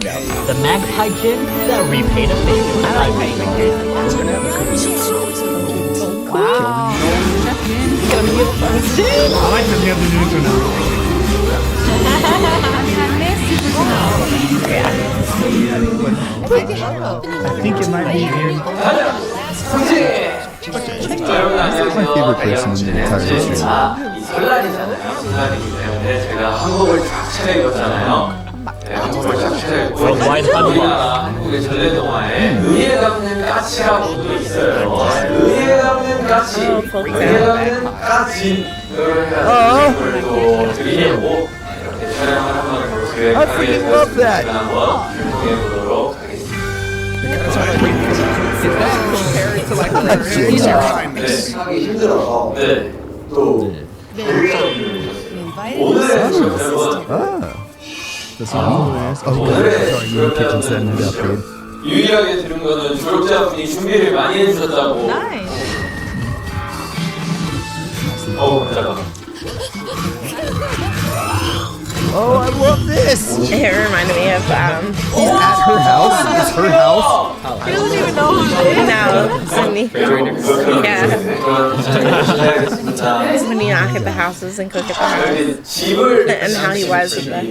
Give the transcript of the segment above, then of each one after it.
The magpie gin that repaid a favor. I like Wow. I like that you have the new tuna. I think it might be in. That's my favorite person in the entire history. 이 설날이잖아요. 설날이기 때문에 제가 한복을 쫙 차려입었잖아요. 네, 한복을 쫙 차려입고 우리나라 한국의 전래동화에 의에 담는 까치라고도 있어요. 의에 담는 까치, 의에 담는 까치 이걸 해가지고 또 드리려고 이렇게 촬영을 한번 계획하게 한번 해보도록 하겠습니다. 하기 힘들어서 또 오늘의 수업은 That's what I'm ask. Oh, sorry, you kitchen setting it up, babe. 유일하게 들은 거는 졸업자분이 준비를 많이 해주셨다고. Nice. 잠깐. Oh, I love this! It reminded me of He's at her house. It's her house. He doesn't even know who it is. No, Sydney. Yeah. It's when you knock at the houses and cook at the house. And how he was with the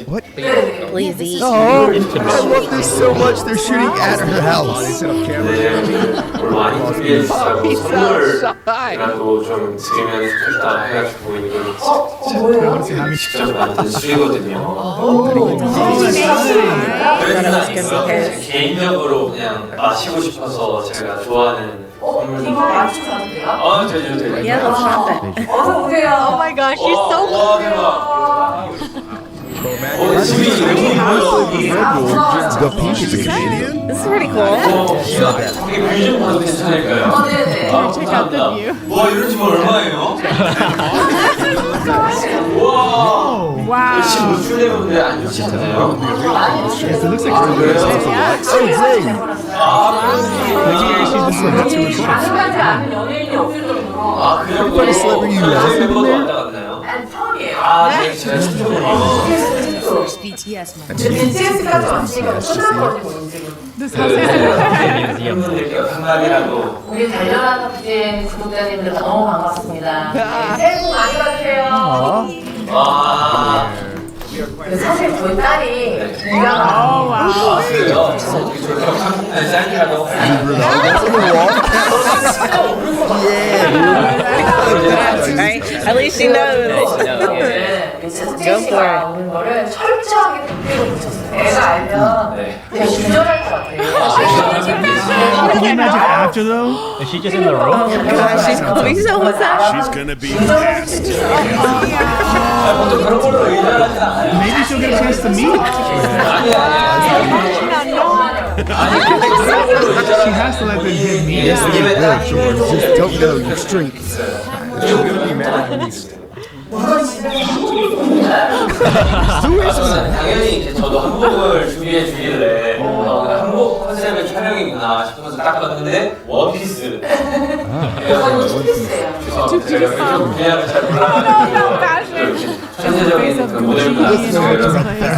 What? please eat. Oh, I love this so much. They're shooting at her house. 많이 준비해 주시고 선물이라도 좀 드리면 좋겠다 해가지고 이걸 직접 만든 술이거든요. 그래서 개인적으로 그냥 마시고 싶어서 제가 좋아하는 선물들. 되죠. Yeah, let's shop it. Oh my gosh, she's so cute. 집이 Let's go pink. It's a Canadian. This is pretty cool. 저기 뷰좀 봐도 괜찮을까요? 네네. Check out the view. 와, 이런 집 얼마예요? 와. 역시 노출되는데 안 좋지 않나요? It looks like it's Oh, dang. 가능하지 않은 연예인이 없을 정도로 아, 그 정도로 celebrity you love in 멤버도 there? 왔다 갔나요? 처음이에요. 아, 네, 제가 추천드려요. BTS까지 왔으니까 끝났거든요, 지금. 팬분들께 한마디라도. 우리 달려라 탑재 구독자님들 너무 반갑습니다. 새해 복 많이 받으세요. 와. 사실 저희 딸이 이가 그래요? 저렇게 한국날 쌀이라도. Right? At least she knows. 제시가 오는 거를 철저하게 듣기로 붙였어요. 애가 알면 그냥 기절할 것 같아요. Can you imagine after though? Is she just in the room? Oh gosh, she's cool. So what's that? She's gonna be fast. 먼저 그런 걸로 의존하진 않아요. Maybe she'll get a chance to meet. She has to let them hit me. Yes, they will, sure. Just don't know your strengths. 당연히 이제 저도 한복을 준비해 주길래 한복 컨셉의 촬영이구나 싶어서 딱 봤는데 원피스. 그래서 제가 이쪽 분야를 잘 몰라가지고 전체적인 그 모델과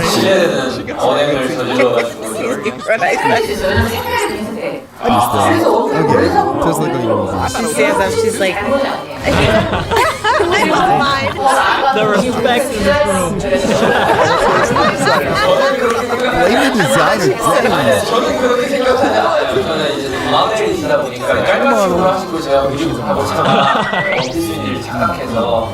실례되는 언행을 저질러가지고 What I said. Okay, just like you She stands up. She's like, The respect in this room. blame the designer. 저는 그렇게 생각하지 않아요. 저는 이제 마음이시다 보니까 깔깔식으로 하시고 제가 무조건 하고 차가 원피스인지를 착각해서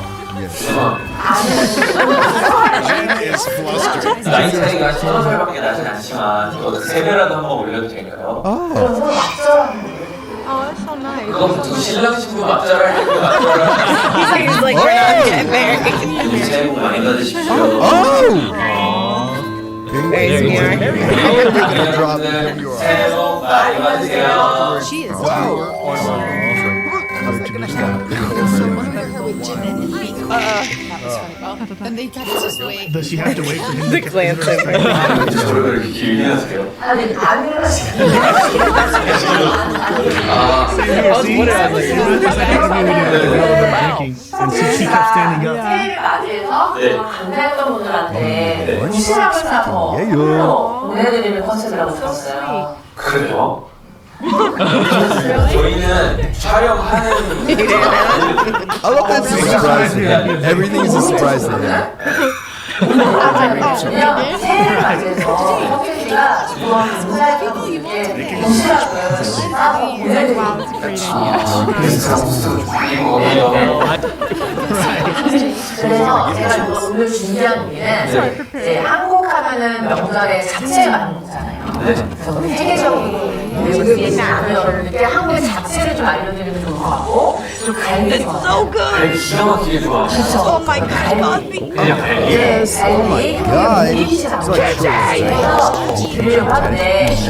Jen is flustered. 나이 차이가 10살밖에 나진 않지만 이거 세배라도 한번 올려도 될까요? oh, that's so nice. 그건 두 신랑 신부 맞자를 할 때 맞자를 He's like, we're not getting married. 새해 복 많이 받으십시오. Oh! Very smart. 여러분들 새해 복 많이 받으세요. Wow. Does she have to wait for him? The glancing. 저를 이렇게 길게 하세요. 아니 아니라 See? That's like interview we did with the girl with the ranking, and she kept standing up. 새해를 맞이해서 반대했던 분들한테 도시락을 싸서 예. 보내드리는 컨셉이라고 들었어요. 그래요? 저희는 촬영하는 I love that it's a surprise to him. Everything is a surprise to him. 그냥 새해를 맞이해서 호텔이가 그동안 감사했던 분들께 도시락을 싸서 보내드리는 그래서 제가 오늘 준비한 얘기는 이제 한국 하면은 명절에 잡채가 많은 거잖아요. 그래서 우리 세계적으로 외국에 계신 많은 여러분들께 한국의 잡채를 좀 알려드리면 좋을 것 같고 좀 갈비 좋아하고 갈비 기가 막히게 좋아하고 그쵸? 갈비 드리려고 하는데 이게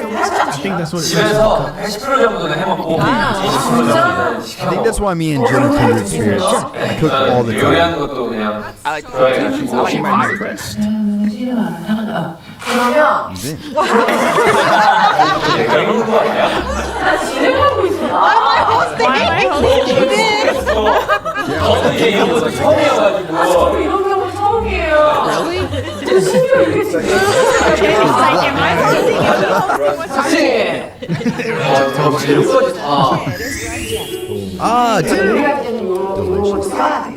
좀 살짝 I think that's what it is. 집에서 80% 정도는 해먹고 20% 정도는 I think that's why me and Jim are kindred spirits. I cook all the time. 요리하는 것도 그냥 좋아해가지고 그러면 그런 거 아니야? 진행하고 있어. 저는 이제 이런 것도 처음이어가지고 이런 경우 처음이에요. 재료까지 다 Ah, Jim. 요리할 때는 요거 써야 돼.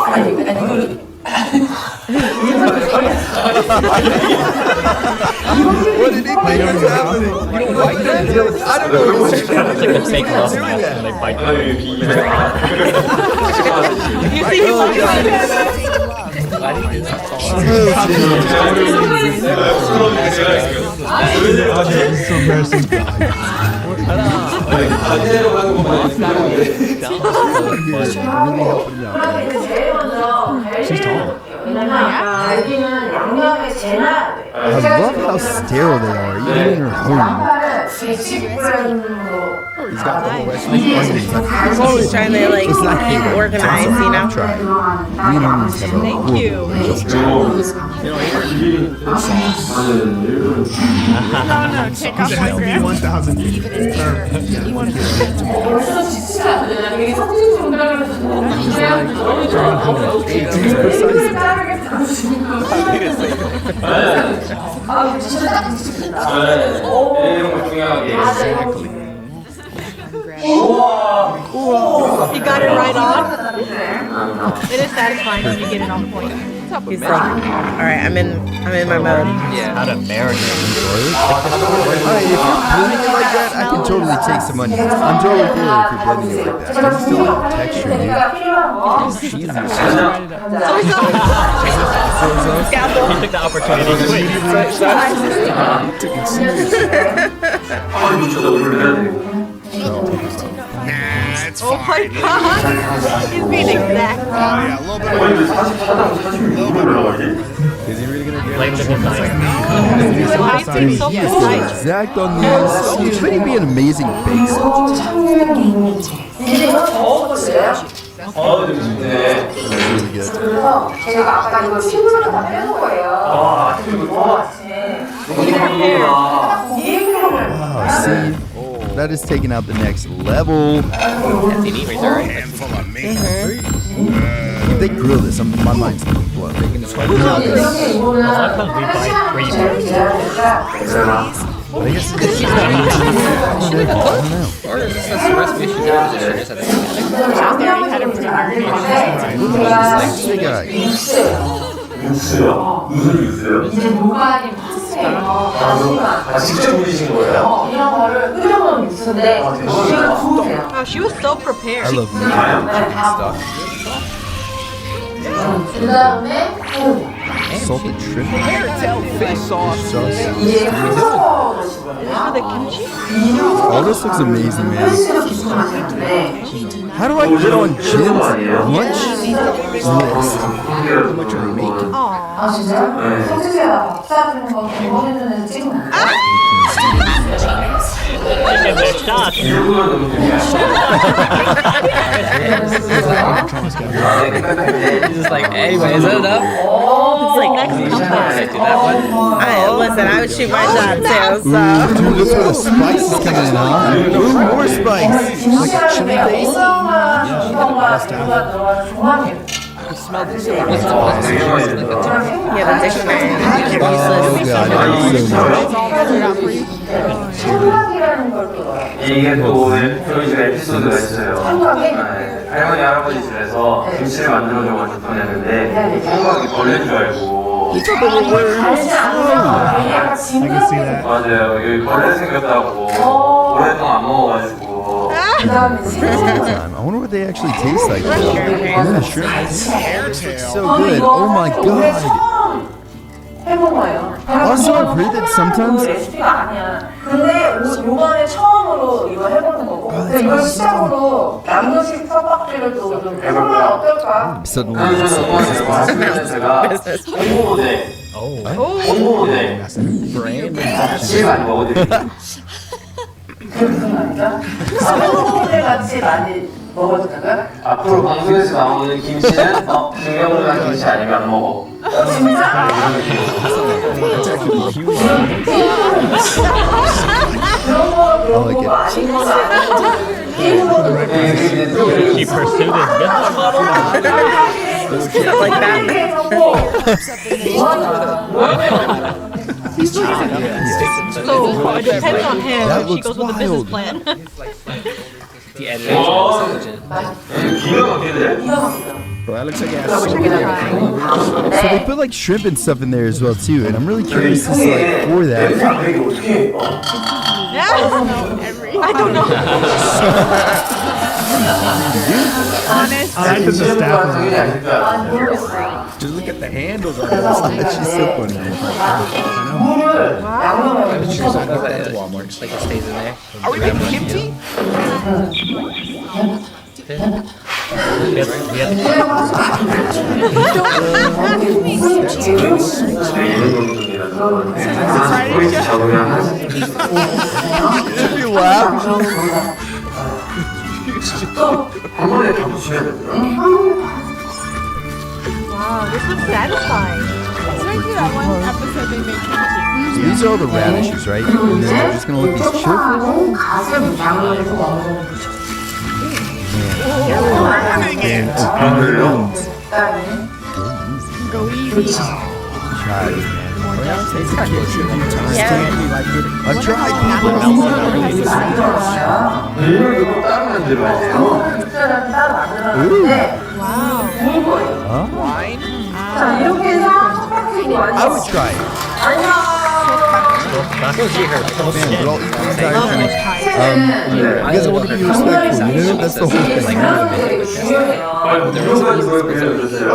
아니 이거를 What did he think was happening? You don't like that? I don't know what you're doing. Like the fake love when they fight. It's so embarrassing. 반대로 가는 것만 그러면 제일 먼저 갈비를 해볼게요. 왜냐면 갈비는 양념에 재놔야 돼. I love how sterile they are, even in her home. 양파를 110g으로 He's got the whole recipe underneath. He's always trying to like keep organized, you know. Try. Me and him have a Thank you. LV 1000. 벌써 지치면 안 되냐. 되게 성질적으로 아, 진짜 딱 지치겠다. 이런 거 중요하게 You got it right on. It is satisfying when you get it on point. He's like, all right, I'm in my mode. How to marinate. Alright, if you're blending it like that, I can totally take some onions. I'm totally cool if you're blending it like that. I just don't like the texture, dude. He took the opportunity to wait. Took it serious. 저도 올려야 되고 Nah, it's Oh my fine. god! He's being exact. Yeah, a little bit. 44를 올라가지? Is he really gonna get Blame the designer. I think so He's precise. exact on these. He's ready to be an amazing baker. 근데 이거 저었어요. 네. Really good. 그래서 제가 아까 이거 피부를 다 빼는 거예요. Wow, see? That is taking out the next level. Handful of meat. If they grill this, my mind's gonna blow. 이렇게 입으면 we buy free. But I guess it's I don't know. Big guy. 육수요? 무슨 육수요? 이제 노가리 파스예요. 아, 직접 우리신 거예요? 이런 거를 끓여놓은 육수인데 이걸 구우세요. Wow, she was so I prepared. love meat stuff. 그 다음에 Salted shrimp. Fish sauce. 이게 햄버거 넣으시거든요. Oh, this looks amazing, man. 스시로 기술 만드는데 How do I get on Jim's lunch list? How much are they making? 아 진짜요? 성지세가 밥 사주는 거 경험해주는 찍으면 안 돼요? Taking their shots. 유부가 너무 중요해요. He's just like, anyway, is that enough? It's like, Can you do that one? listen, I would shoot my shot too, so. Dude, that's where the spice is coming in, huh? Ooh, more spice. Like chili paste. Yeah, the dictionary. Oh, God. 이게 또 저희 집에 에피소드가 있어요. 할머니 할아버지 집에서 김치를 만들어줘가지고 보냈는데 총각이 벌레인 줄 알고 맞아요. 여기 벌레 생겼다고 오랫동안 안 먹어가지고 I wonder what they actually taste like. And then the shrimp. So good. Oh my God. 해먹어요. Also, I've heard that sometimes. 레시피가 아니야. 근데 요번에 처음으로 이거 해보는 거고. 근데 이걸 시작으로 남녀식 텃밭기를 또 좀 해보면 어떨까? Suddenly. 그래서 저번에 제가 홍보모델 홍보모델 같이 많이 먹어드릴게요. 홍보모델 같이 많이 먹어주다가 앞으로 방송에서 나오는 김치는 김경란 김치 아니면 안 먹어. 진짜? 그런 거 보고 아니면서 She pursued his business model. Like that. So it depends on him. That If she looks goes with the business wild. plan. The editor is 기가 막히네. So they put like shrimp and stuff in there as well too, and I'm really curious to see like for that. I don't know. Honest. I like that the staff are Just look at the handles on this. She's so funny. at Walmart, just like it stays in there. Are we making kimchi? If you laugh, 한 번에 다 부셔야 되더라. Wow, this looks satisfying. That one episode they made kimchi. these are all the radishes, right? And then we're just gonna let these chill for a while. 가슴 양념해서 먹는 거 좋죠. Go easy. Try it, man. Yeah. I've tried. 이거 따로 만들어야 돼요. 식사를 따로 만들었는데 좋은 거예요. 자 이렇게 해서 텃밭기도 I would try it. Man, but I'll eat the entire thing. You guys want to be respectful, you know? That's the whole thing. 되게 중요해요. 누가 그걸 빌려줬어요?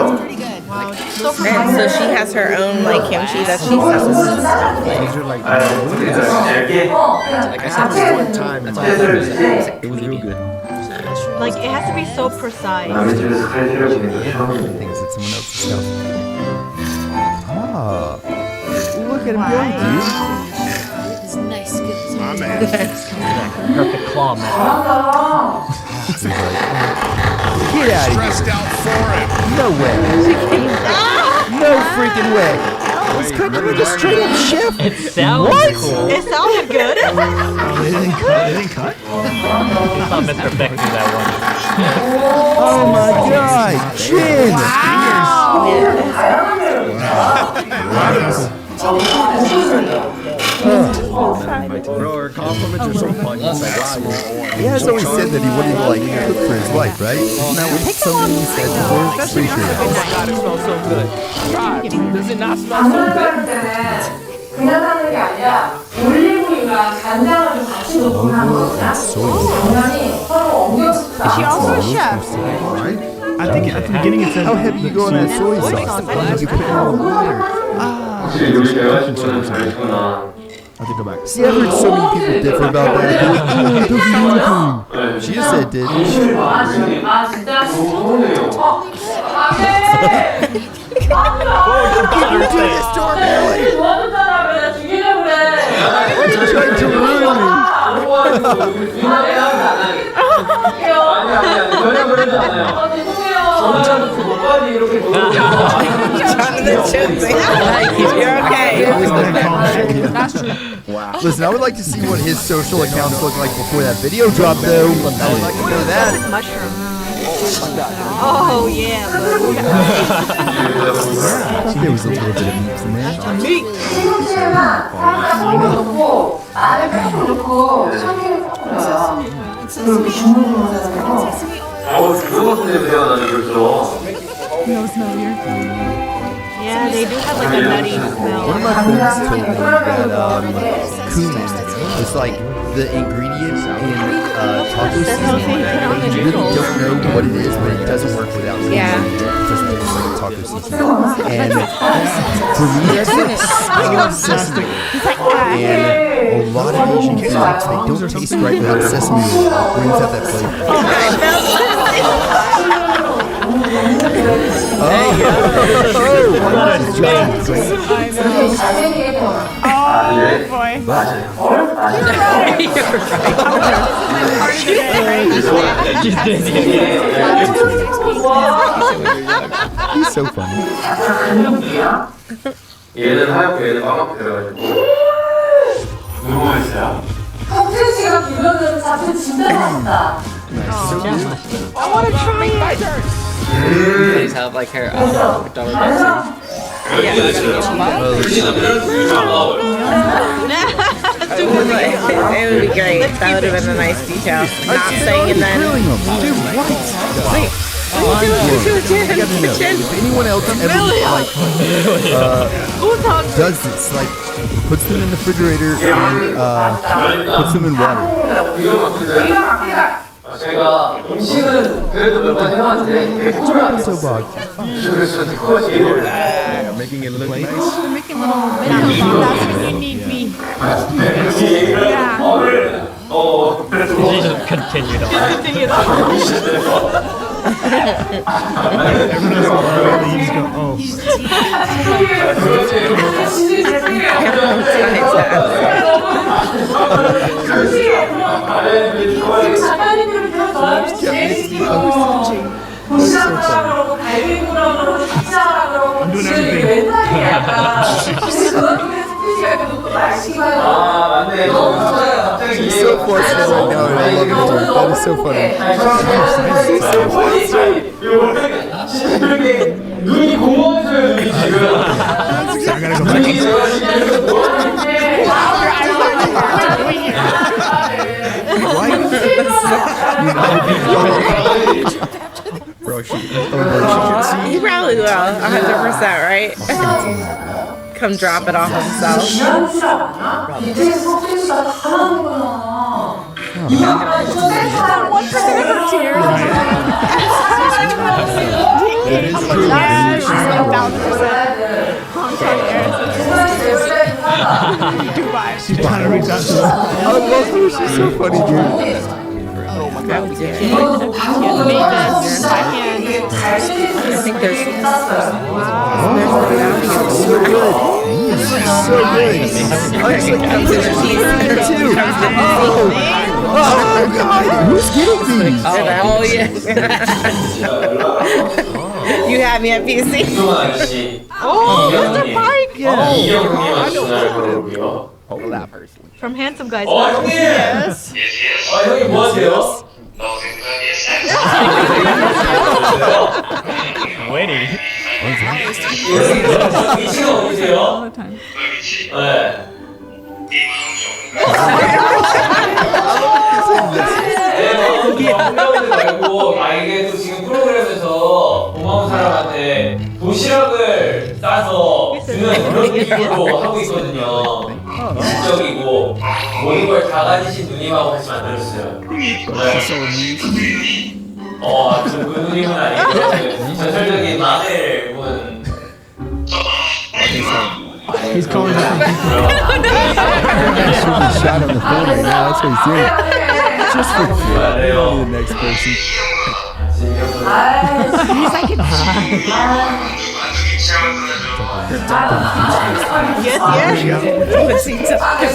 And so she has her own like kimchi that she sells. 얇게 Like I said, this one time, that's all it It was real good. Like it has to be so precise. 남의 집에서 칼질을 보는 거 처음이에요. Things that someone else is selling. Ah. Look at him go, dude. My man. Perfect claw, man. Get out of here. Stressed out for it. No way. No freaking way. He's cooking like a straight up chef. It sounds cool. It sounded good. They didn't cut? I thought Mr. Beck did that one. Oh my god. Chin. Bro, compliments are so funny. It's like, wow, He has always said that he wanted to like cook for his wife, right? Isn't that what something he said before? Pretty sure. God, it smells so good. God, does it not smell so 당근 good? 할 때는 그냥 하는 게 아니라 올리브유랑 간장을 좀 같이 넣고 하는 거구나. 간장이 서로 엉겨서 She also a chef. I think at the beginning it said How heavy you go on that soy sauce? You put it all in water. 확실히 요리가 저는 잘했구나. I have to go back. See, I've heard so many people differ about that. They're like, oh, it doesn't do anything. She just said it did. 아 진짜? 서운해요. Can you do this to her, Billy? 도와줬잖아 왜 나 죽이려고 그래. You're trying to ruin me. 아니 전혀 그러지 않아요. 저는 그 오빠니 이렇게 보는 게 아니라 You're okay. Listen, I would like to see what his social accounts look like before that video dropped, though. I would like to know that. Oh, yeah. There was a little bit of meat from there. 시금치에만 살을 넣고 마늘 조금 넣고 참기름 조금 넣어요. 그리고 주문을 넣어요. 그거 같은 냄새가 나는 거죠. Yeah, they do have like a nutty One smell. of my friends told me that cumin is like the ingredient in taco seasoning. You really don't know what it is, but it doesn't work without cumin. Yeah. It doesn't taste like a taco seasoning. And for me, that's like sesame. And a lot of Asian foods, they don't taste right without sesame oil. It brings out that flavor. He's so funny. 얘는 하얗고 얘는 까맣게 돼가지고 너무 맛있어요. 덕진 씨가 불러주는 잡채 진짜 맛있다. I want to try it. Please have like her dollar dancing. It would be great. That would have been a nice detail. Not saying and then. Dude, what? Wait. If anyone else ever does this, like puts them in the refrigerator and puts them in water. 제가 음식은 그래도 몇 번 해봤는데 So bog. 그래서 되게 Making it look nice. Making little videos on that's what you need me. Yeah. She just continued on. Everyone's like, you just go, oh. 작가님들을 들어서 JC도 도시락으로 갈비구렁으로 피자로 맨날 그것도 맛있게 아 맞네. 갑자기 She's so flustered right now, and I love it too. That is so funny. 이렇게 눈이 공허해져요 눈이 지금. I gotta go back. 눈이 제가 Bro, she should see. He probably will. 100%, right? Come drop it off himself. 이제 속죄수가 다 나오는구나. It is true. Yeah, she's 1,000%. She's trying to reach out to her. I love her. She's so funny, dude. Made this by hand. I think there's So good. So good. Actually, comes in the cheese too. Oh God! Who's getting these? Oh yeah. You have me at PC. 이동환 아저씨. Oh, Mr. Pike. 이경님 아시나요? From Handsome Guys. 형님. Yes. 형님 뭐 하세요? Waiting. 위치가 어디세요? 네. 고마운 말고 이게 또 지금 프로그램에서 고마운 사람한테 도시락을 싸서 주는 그런 느낌으로 하고 있거든요. 지적이고 모든 걸 다 가지신 누님하고 같이 만들었어요. 그 누님은 아니고 전설적인 마늘 분. He's calling different people. He's shooting a shot on the phone right now. That's what he's doing. Just for fun. To the next person. Yes, yes. What's he talking?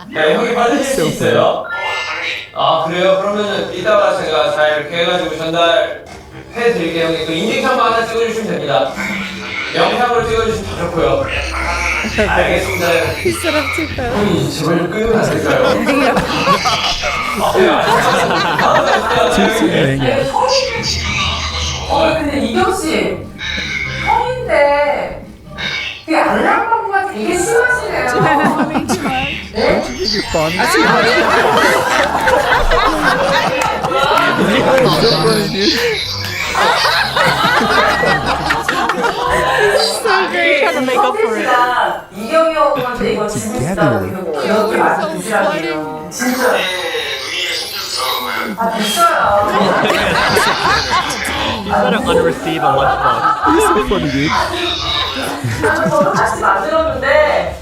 네, 형이 받으실 수 있어요. 아 그래요? 그러면은 이따가 제가 잘 이렇게 해가지고 전달해드릴게요. 형님. 그 인증샷만 하나 찍어주시면 됩니다. 영상으로 찍어주시면 더 좋고요. 알겠습니다. 형님 제발 끊으면 안 될까요? 근데 이경 씨 형인데 그 알람 방구가 되게 심하시네요. 네? Trying to make up for it. 이경이 형한테 이거 진짜 그렇게 많이 드시라고요. 진짜. 아 됐어요. You better unreceive a lunchbox. He's so funny, dude. 나는 저도 다시 만들었는데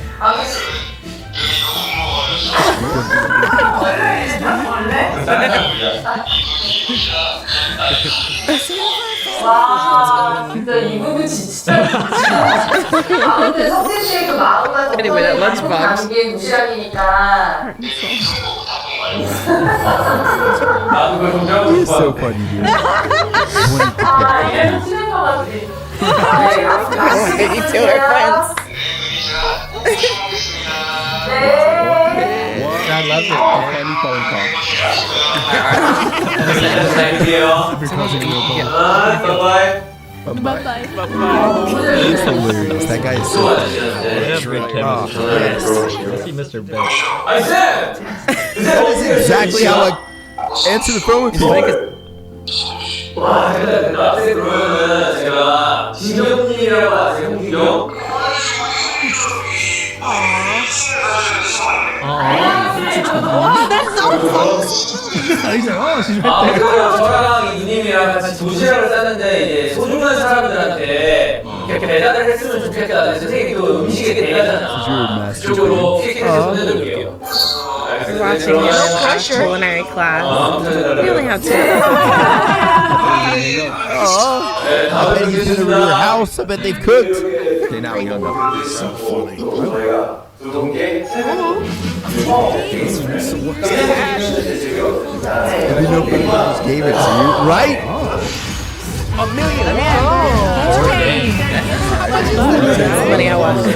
와 진짜 이분은 진짜 아무튼 성진 씨의 그 마음과 Anyway, that 정성이 lunchbox. 담긴 게 도시락이니까 나도 그걸 좀 배우고 He's so 싶어요. funny, dude. 아 이게 친한 거가지 Get you to her friends. 네. I love it. Funny phone call. 잘게요. 바이바이. He's hilarious. That guy is so funny. Yeah, great chemistry. Let's see Mr. Ben. 아이 쌤! That's exactly how I answer the phone with you. 와 대단하다. 쌤 그러면은 제가 진경님이라고 아세요? 진경? He's like, oh, she's right 아 there. 그래요. 저랑 이 누님이랑 같이 도시락을 쌌는데 이제 소중한 사람들한테 이렇게 배달을 했으면 좋겠다. 그래서 선생님이 또 음식에 대가잖아. 그쪽으로 케이크해서 보내드릴게요. Watching your culinary class. You only have two. I bet he's been over to their house. I bet they've cooked. Okay, now we don't know. So funny. I didn't know if anybody just gave it to you, right? That's funny. I watched it.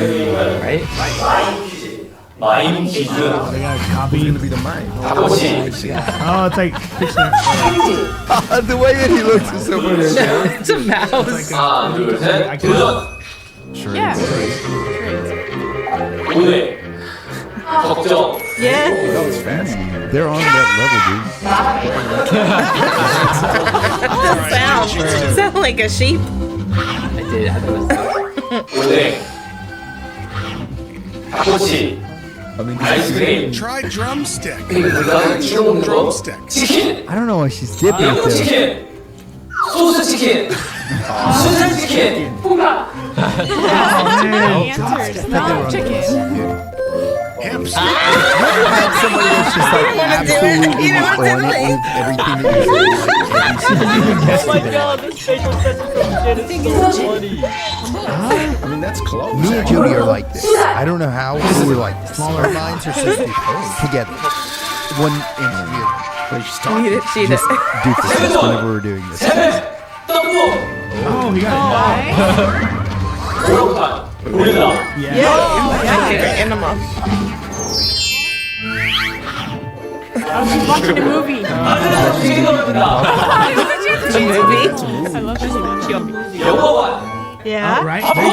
마임 퀴즈. They got a copy. Gonna be the mind. 다꼬치. Oh, it's like picture. The way that he looks is so funny. It's a mouse. 하나, 둘, 셋, 도전! Yeah. 오늘 걱정. That was fast. They're on that level, dude. Sound like a sheep. 오늘 다꼬치. I mean, 아이스크림. Try drumstick. 그리고 우리가 찍어 먹는 거. Drumstick. 치킨. I don't know why she's dipping it 양념 there. 치킨. 소스 치킨. 순살 치킨. 콩밥. Hamster. Had somebody that's just like absolutely on it with everything that you're saying. Like, Oh my god, this facial expression from Jin is so funny. I mean, that's close. me and Jody are like this. I don't know how we're like this. Our minds are so together. One interview. She Just do this whenever we're doing this. 세배. 떡국. Oh, he got 오락관. 우리다. animal. She's watching a movie. 튀김입니다. The movie. I love this movie. 영어관. Yeah. right. There you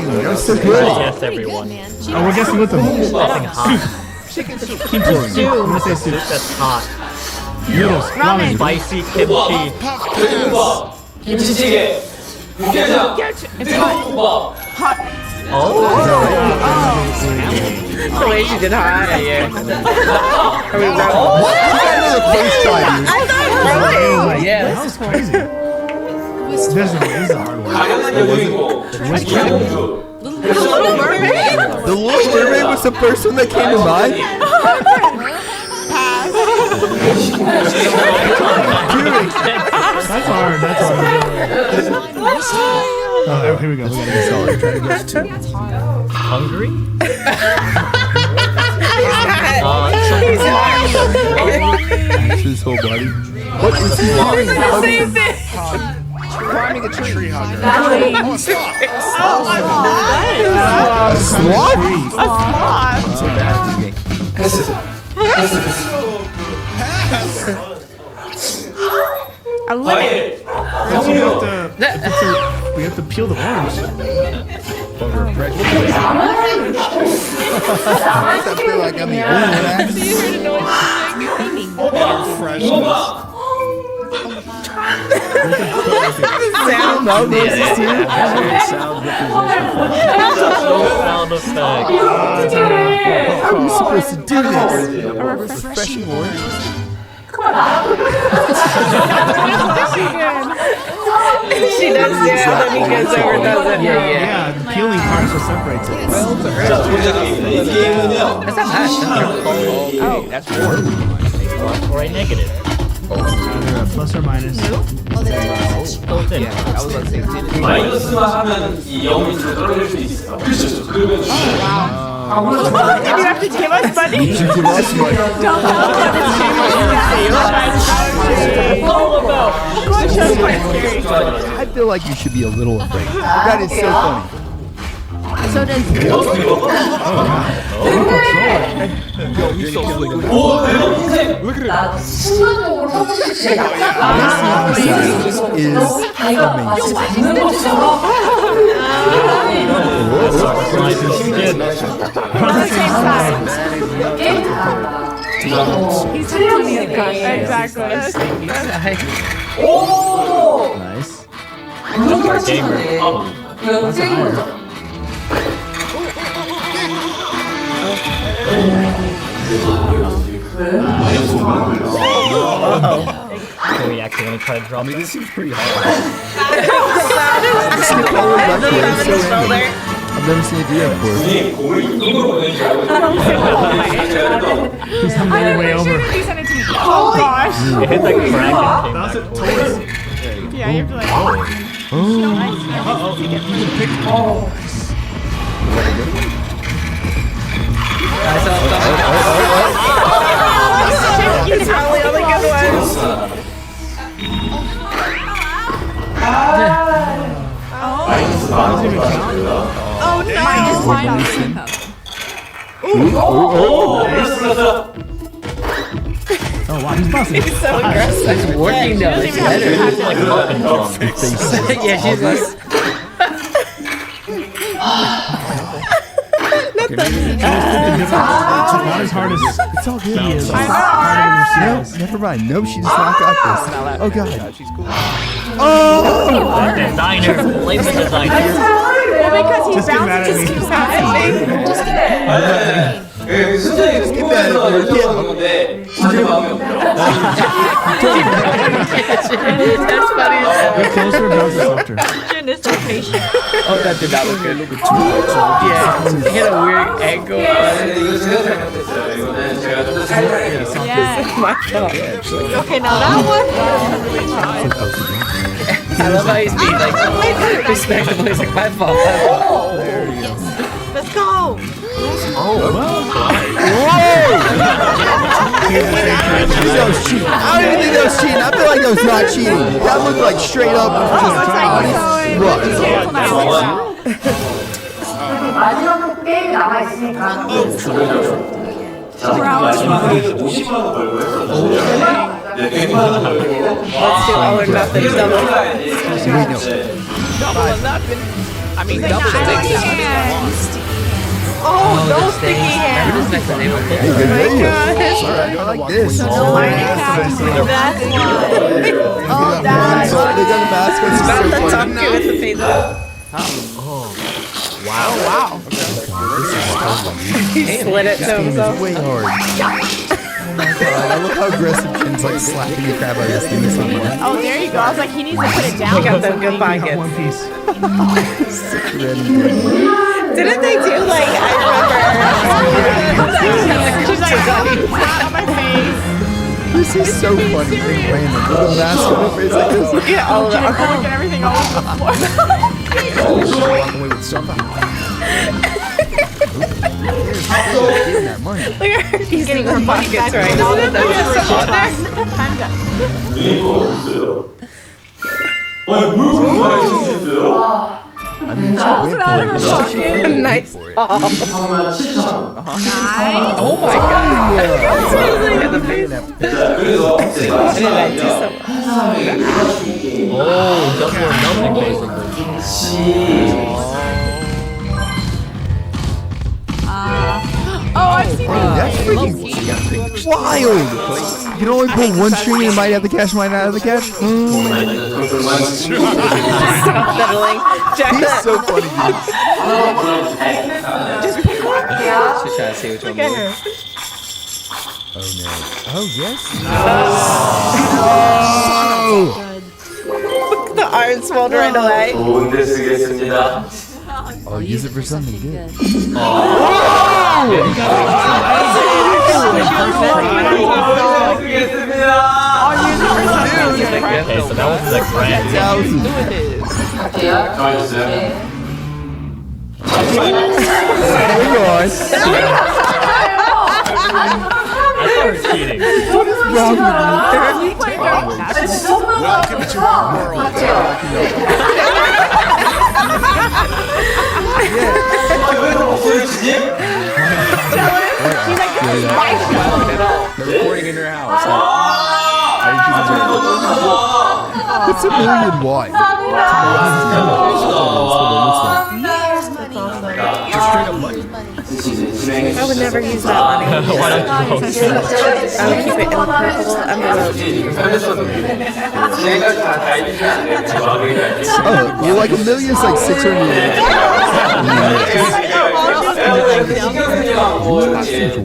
go. That was so good. Yes, everyone. Oh, we're guessing with them. Something hot. Keep going. I'm gonna say soup. That's hot. Noodles. Ramen. Spicy kimchi. 돼지국밥. 김치찌개. 육개장. 돼지국밥. The way she did hot. Yeah. Are we ready? Another first try, dude. Yeah, that was crazy. This is a hard one. 가격은 여주인공. 김영주. The Little Mermaid was the first one that came to mind. That's hard. That's hard. Oh, here we go. We gotta get solid. Try to get Hungry? That's his whole body. What is he doing? Climbing a tree hugger. A sloth? A sloth. I love it. We have to peel the worms. I feel like I'm the only one. Freshness. Sound of this too. Sound effect. How are we supposed to do this? A refreshing orange. She does it, then he goes over and does it. Yeah, the peeling parts will separate it. 이 게임은요. That's not bad. Oh, that's plus or a negative. Plus or minus. Built in. 마이너스만 하면 이 영이 좀 떨어질 수 있어요. 그렇죠. 그러면 You have to give us money. You should give us money. I feel like you should be a little afraid. That is so funny. So does 나도 순간적으로 성공했지. This is amazing. 맞는 것처럼. he's telling me exactly. 오! Nice. 완전 맞추네. 연생이죠. So we accidentally try to drop it. This seems pretty hard. I've never seen it do that before. 공을 이쪽으로 보내는 줄 알고 He's on the way over. He sent it to me. Oh gosh. It hit the crack and Bounce came it back. towards. Yeah, you have to like. Uh-oh. You can pick. It's probably only good ones. Oh no. Oh wow, he's busting. He's so aggressive. It's working though. It's better. Like up and down. Yeah, she's like. It's not as hard as it's all good. He is. No, never mind. No, she's not got this. Oh god. She's cool. Oh! Designer. Blame the designer. Well, because he Just get mad bounces, at just me. keeps bouncing. Just kidding. 수정이 궁금해서 여쭤보는 건데 전혀 마음이 없어요. That's funny. Get closer, bounce it softer. Jen is so patient. Oh, that did not look good. Yeah, he had a weird angle. 근데 이거 제가 잘못했어요. 이거는 제가 좀 더 살짝 Yeah. My God. Okay, now that one. I love how he's being like respectable. He's like, my fault. Let's go. That was cheating. I don't even think that was cheating. I feel like that was not cheating. That looked like straight up just 마지막 게임이 남아있으니까. 마지막에 50만 원 벌고 했거든요. 네, 100만 원 벌고. Let's do all or nothing. Double. Double or nothing. I mean, double sticky. Oh, no sticky Remember hands. this next name? Hey, good video. I like this. That's one. Oh, that's So they got the mask. It's About so the funny. top with the face. wow. He slid it to This game himself. is way hard. Oh my god, I love how aggressive Jen's like slapping the crap out of this thing somewhere. Oh, there you go. I was like, he needs to put it down. He got them good Got pockets. one piece. Didn't they do like, I remember. She's like, flat on my face. This is so funny. Being random. With a mask on her face like this. Look at all of the Look at everything all over the floor. Walking away with stuff. Getting that money. Look at her. He's getting her pockets right. I mean, she went for it. Nice. 정말 7,000원. Oh my god. Look at the face. 자, 그래서 제가 시작하면 항상에 일어나주기. Oh, double or nothing basically. Oh, I've seen That's freaking wild. You can only pull one string and it might have the cash, might not have the cash. Settling. Jack He's that. so funny, dude. She's trying to see which one. Look at her. Oh no. Oh yes. Look, the arm swelled right away. 좋은데 쓰겠습니다. I'll use it for something good. Okay, so that was like grand. 좋아해주세요. I thought it was cheating. Welcome to our They're recording in your house. It's a million wide. I would never use that money. Why don't you? I would keep it in the purple envelope. Oh, well, like a million's like 600.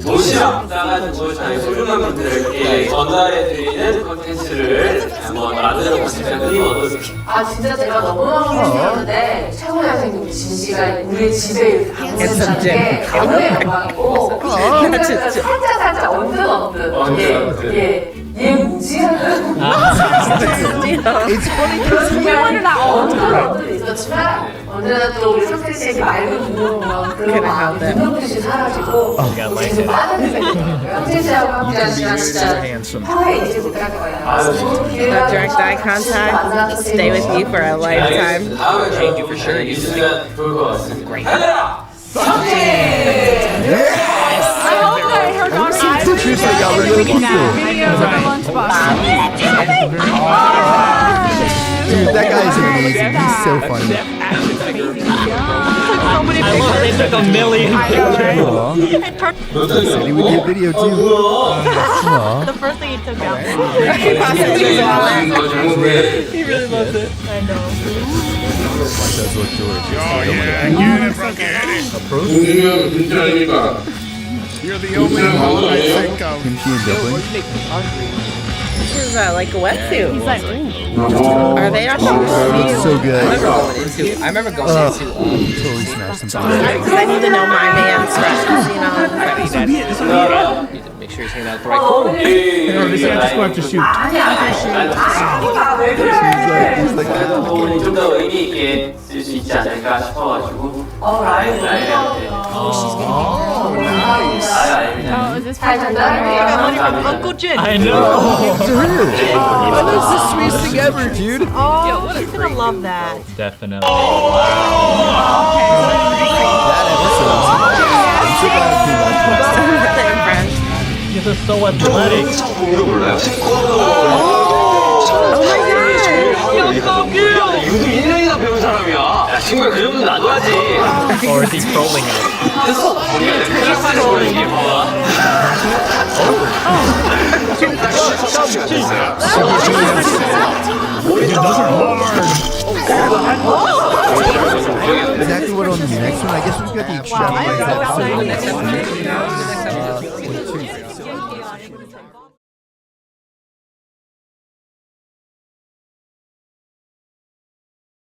도시락 싸가지고 자기 소중한 분들에게 전달해드리는 컨텐츠를 한번 만들어 보시면 어떠세요? 아 진짜 제가 너무너무 힘들었는데 최고 잘생긴 우리 진 씨가 우리 집에 이렇게 방문했다는 게 너무의 영광이고 살짝 언뜻 얘 뭐지? It's funny because 정말 언뜻 있었지만 언제나 또 우리 석태 씨에게 맑은 눈으로 보면 그런 눈빛이 사라지고 지금 빠른 생각이에요. 석태 씨하고 함께하시면 진짜 평생 잊지 못할 거예요. That direct eye contact stay with you for a lifetime. 다음에 change for sure. 있으면 좋을 것 같습니다. 달려라! some pictures I got really cool. Dude, that guy is amazing. He's so funny. I love they took a million pictures. Said he would do a video too. Aw. The first thing he took out. He really loves it. I know. Does look delicious. You're the only one I think of. Kimchi and dumpling. This is like a wetsuit. He's like, Are they not It's so good. I remember going into Totally smashed some Because I need to know my man's friends, you know. need to make sure he's hanging out at the right corner. This has to to shoot. 좀 더 의미 있게 쓸 수 있지 않을까 싶어가지고 라인한테 oh, is this for your 잘 Uncle Jin? I know. That's the sweetest thing ever, dude. Oh, he's gonna love that. Definitely. That episode. I'm so glad it came out. This is so athletic. Oh my god! 유도 1년이나 배운 사람이야. 야, 친구야, 그 정도 놔둬야지. Or is he trolling us? 트럭까지 보는 게 뭐야? Exactly what on the next one. I guess we've got the extravaganza episode.